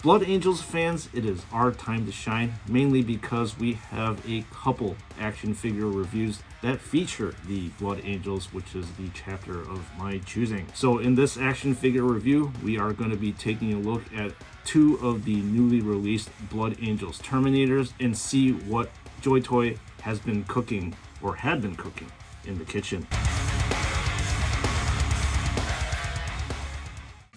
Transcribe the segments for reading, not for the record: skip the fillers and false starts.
Blood Angels fans, it is our time to shine, mainly because we have a couple action figure reviews that feature the Blood Angels, which is the chapter of my choosing. So in this action figure review, we are going to be taking a look at two of the newly released Blood Angels Terminators and see what JoyToy has been cooking or had been cooking in the kitchen.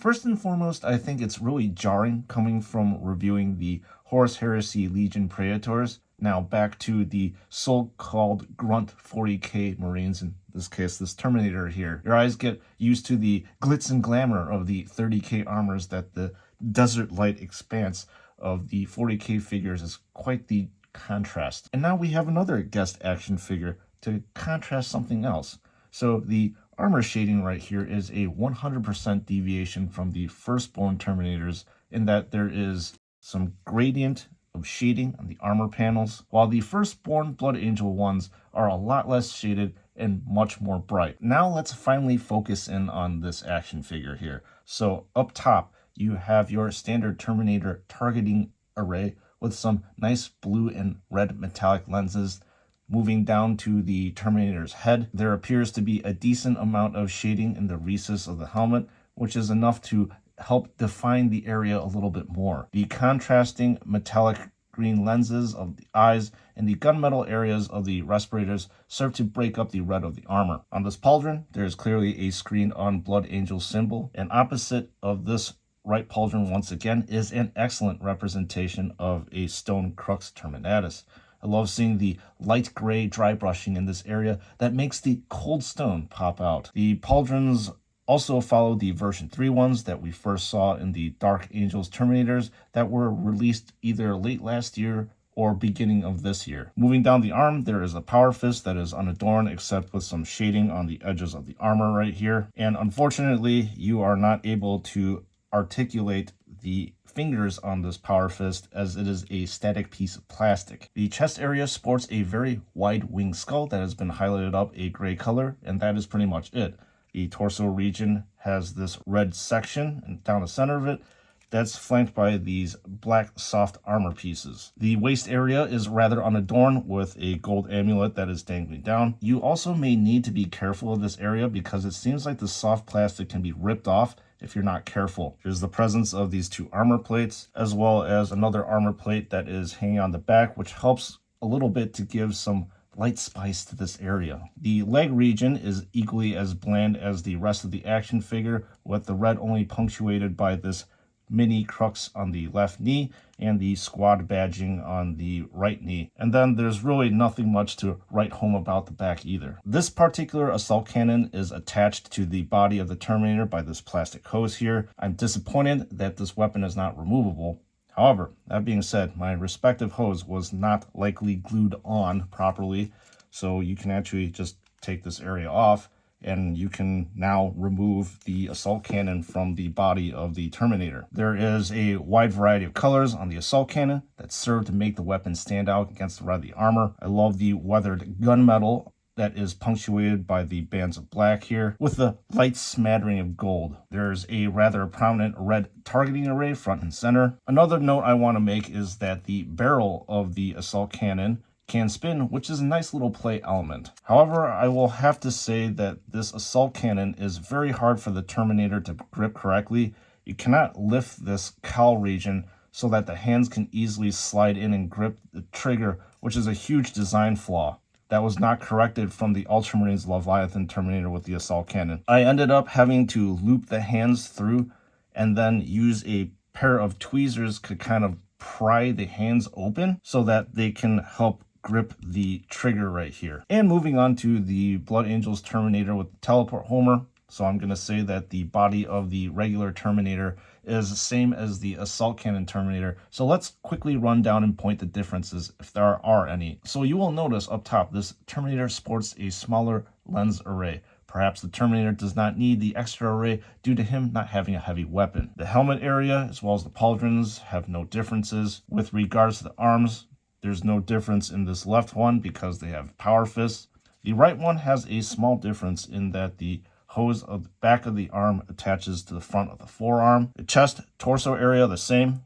First and foremost, I think it's really jarring coming from reviewing the Horus Heresy Legion Praetors, now back to the so-called Grunt 40K Marines, in this case, this Terminator here. Your eyes get used to the glitz and glamour of the 30K armors that the desert light expanse of the 40K figures is quite the contrast. And now we have another guest action figure to contrast something else. So the armor shading right here is a 100% deviation from the firstborn Terminators in that there is some gradient of shading on the armor panels, while the firstborn Blood Angel ones are a lot less shaded and much more bright. Now let's finally focus in on this action figure here. So up top, you have your standard Terminator targeting array with some nice blue and red metallic lenses. Moving down to the Terminator's head, there appears to be a decent amount of shading in the recess of the helmet, which is enough to help define the area a little bit more. The contrasting metallic green lenses of the eyes and the gunmetal areas of the respirators serve to break up the red of the armor. On this pauldron, there is clearly a screened on Blood Angel symbol, and opposite of this right pauldron once again is an excellent representation of a stone crux terminatus. I love seeing the light gray dry brushing in this area that makes the cold stone pop out. The pauldrons also follow the version 3 ones that we first saw in the Dark Angels Terminators that were released either late last year or beginning of this year. Moving down the arm, there is a power fist that is unadorned except with some shading on the edges of the armor right here. And unfortunately, you are not able to articulate the fingers on this power fist as it is a static piece of plastic. The chest area sports a very wide winged skull that has been highlighted up a gray color, and that is pretty much it. The torso region has this red section, and down the center of it, that's flanked by these black soft armor pieces. The waist area is rather unadorned with a gold amulet that is dangling down. You also may need to be careful of this area because it seems like the soft plastic can be ripped off if you're not careful. There's the presence of these two armor plates, as well as another armor plate that is hanging on the back, which helps a little bit to give some light spice to this area. The leg region is equally as bland as the rest of the action figure, with the red only punctuated by this mini crux on the left knee and the squad badging on the right knee. And then there's really nothing much to write home about the back either. This particular assault cannon is attached to the body of the Terminator by this plastic hose here. I'm disappointed that this weapon is not removable. However, that being said, my respective hose was not likely glued on properly, so you can actually just take this area off and you can now remove the assault cannon from the body of the Terminator. There is a wide variety of colors on the assault cannon that serve to make the weapon stand out against the red of the armor. I love the weathered gunmetal that is punctuated by the bands of black here with a light smattering of gold. There's a rather prominent red targeting array front and center. Another note I want to make is that the barrel of the assault cannon can spin, which is a nice little play element. However, I will have to say that this assault cannon is very hard for the Terminator to grip correctly. You cannot lift this cowl region so that the hands can easily slide in and grip the trigger, which is a huge design flaw that was not corrected from the Ultramarines Leviathan Terminator with the assault cannon. I ended up having to loop the hands through and then use a pair of tweezers to kind of pry the hands open so that they can help grip the trigger right here. And moving on to the Blood Angels Terminator with the teleport homer. So I'm going to say that the body of the regular Terminator is the same as the assault cannon Terminator. So let's quickly run down and point the differences if there are any. So you will notice up top, this Terminator sports a smaller lens array. Perhaps the Terminator does not need the extra array due to him not having a heavy weapon. The helmet area, as well as the pauldrons, have no differences. With regards to the arms, there's no difference in this left one because they have power fists. The right one has a small difference in that the hose of the back of the arm attaches to the front of the forearm. The chest, torso area, the same.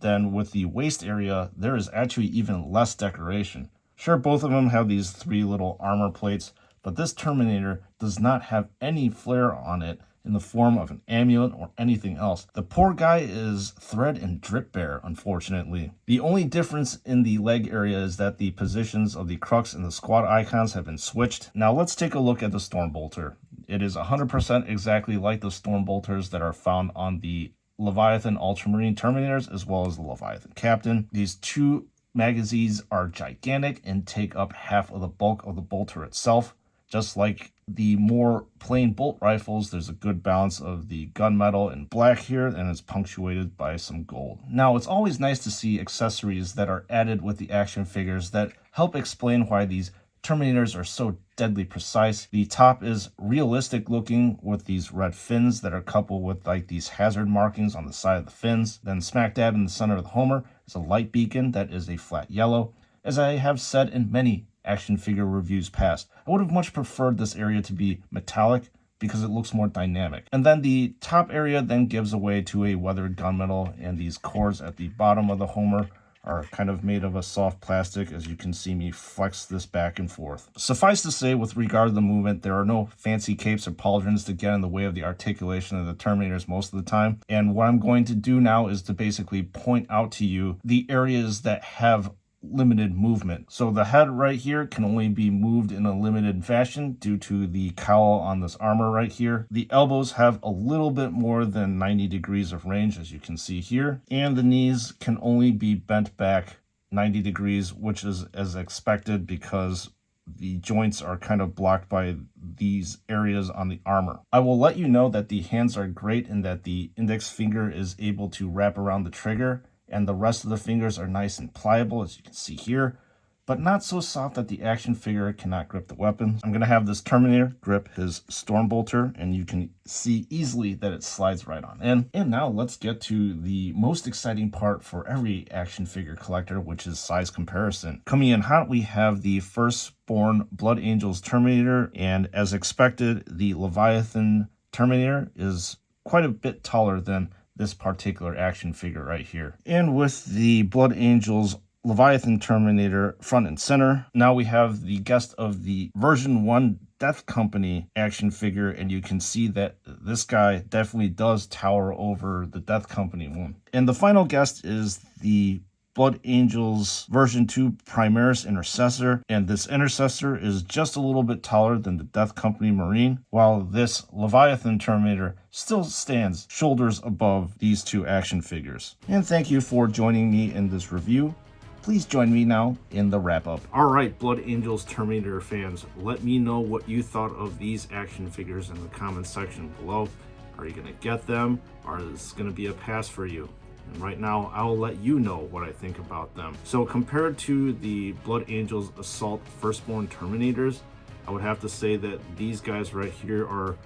then with the waist area, there is actually even less decoration. Sure, both of them have these 3 little armor plates, but this Terminator does not have any flair on it in the form of an amulet or anything else. The poor guy is thread and drip bare, unfortunately. The only difference in the leg area is that the positions of the crux and the squad icons have been switched. Now let's take a look at the Stormbolter. It is 100% exactly like the Stormbolters that are found on the Leviathan Ultramarine Terminators as well as the Leviathan Captain. These 2 magazines are gigantic and take up half of the bulk of the bolter itself. Just like the more plain bolt rifles, there's a good balance of the gunmetal in black here, and it's punctuated by some gold. Now, it's always nice to see accessories that are added with the action figures that help explain why these Terminators are so deadly precise. The top is realistic looking with these red fins that are coupled with like these hazard markings on the side of the fins. Then smack dab in the center of the Homer is a light beacon that is a flat yellow. As I have said in many action figure reviews past, I would have much preferred this area to be metallic because it looks more dynamic. And then the top area then gives away to a weathered gunmetal, and these cores at the bottom of the Homer are kind of made of a soft plastic, as you can see me flex this back and forth. Suffice to say, with regard to the movement, there are no fancy capes or pauldrons to get in the way of the articulation of the Terminators most of the time. And what I'm going to do now is to basically point out to you the areas that have limited movement. So the head right here can only be moved in a limited fashion due to the cowl on this armor right here. The elbows have a little bit more than 90 degrees of range, as you can see here, and the knees can only be bent back 90 degrees, which is as expected because the joints are kind of blocked by these areas on the armor. I will let you know that the hands are great in that the index finger is able to wrap around the trigger, and the rest of the fingers are nice and pliable, as you can see here, but not so soft that the action figure cannot grip the weapon. I'm going to have this Terminator grip his Stormbolter, and you can see easily that it slides right on in. And now let's get to the most exciting part for every action figure collector, which is size comparison. Coming in hot, we have the Firstborn Blood Angels Terminator, and as expected, the Leviathan Terminator is quite a bit taller than this particular action figure right here. And with the Blood Angels Leviathan Terminator front and center, now we have the guest of the version 1 Death Company action figure, and you can see that this guy definitely does tower over the Death Company one. And the final guest is the Blood Angels version 2 Primaris Intercessor, and this Intercessor is just a little bit taller than the Death Company Marine, while this Leviathan Terminator still stands shoulders above these 2 action figures. And thank you for joining me in this review. Please join me now in the wrap-up. Alright, Blood Angels Terminator fans, let me know what you thought of these action figures in the comment section below. Are you going to get them, or is this going to be a pass for you? And right now, I'll let you know what I think about them. So compared to the Blood Angels Assault Firstborn Terminators, I would have to say that these guys right here are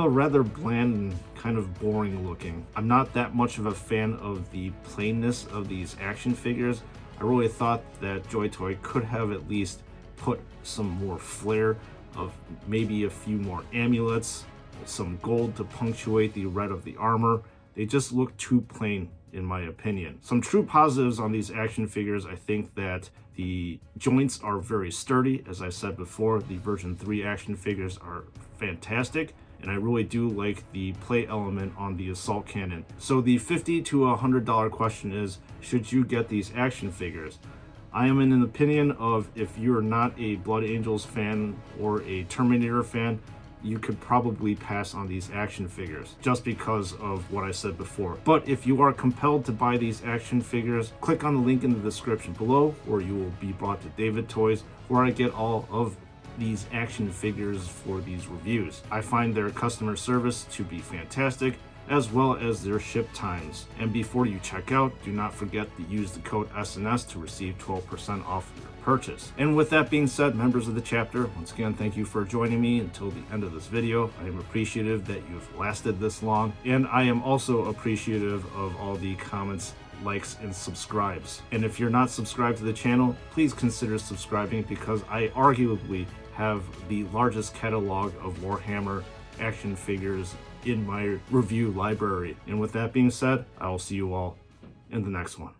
rather bland and kind of boring looking. I'm not that much of a fan of the plainness of these action figures. I really thought that JoyToy could have at least put some more flair of maybe a few more amulets, some gold to punctuate the red of the armor. They just look too plain, in my opinion. Some true positives on these action figures, I think that the joints are very sturdy. As I said before, the version 3 action figures are fantastic, and I really do like the play element on the assault cannon. So the $50 to $100 question is, should you get these action figures? I am in an opinion of, if you're not a Blood Angels fan or a Terminator fan, you could probably pass on these action figures just because of what I said before. But if you are compelled to buy these action figures, click on the link in the description below, or you will be brought to David Toys, where I get all of these action figures for these reviews. I find their customer service to be fantastic, as well as their ship times. And before you check out, do not forget to use the code SNS to receive 12% off your purchase. And with that being said, members of the chapter, once again, thank you for joining me until the end of this video. I am appreciative that you've lasted this long, and I am also appreciative of all the comments, likes, and subscribes. And if you're not subscribed to the channel, please consider subscribing, because I arguably have the largest catalog of Warhammer action figures in my review library. And with that being said, I will see you all in the next one.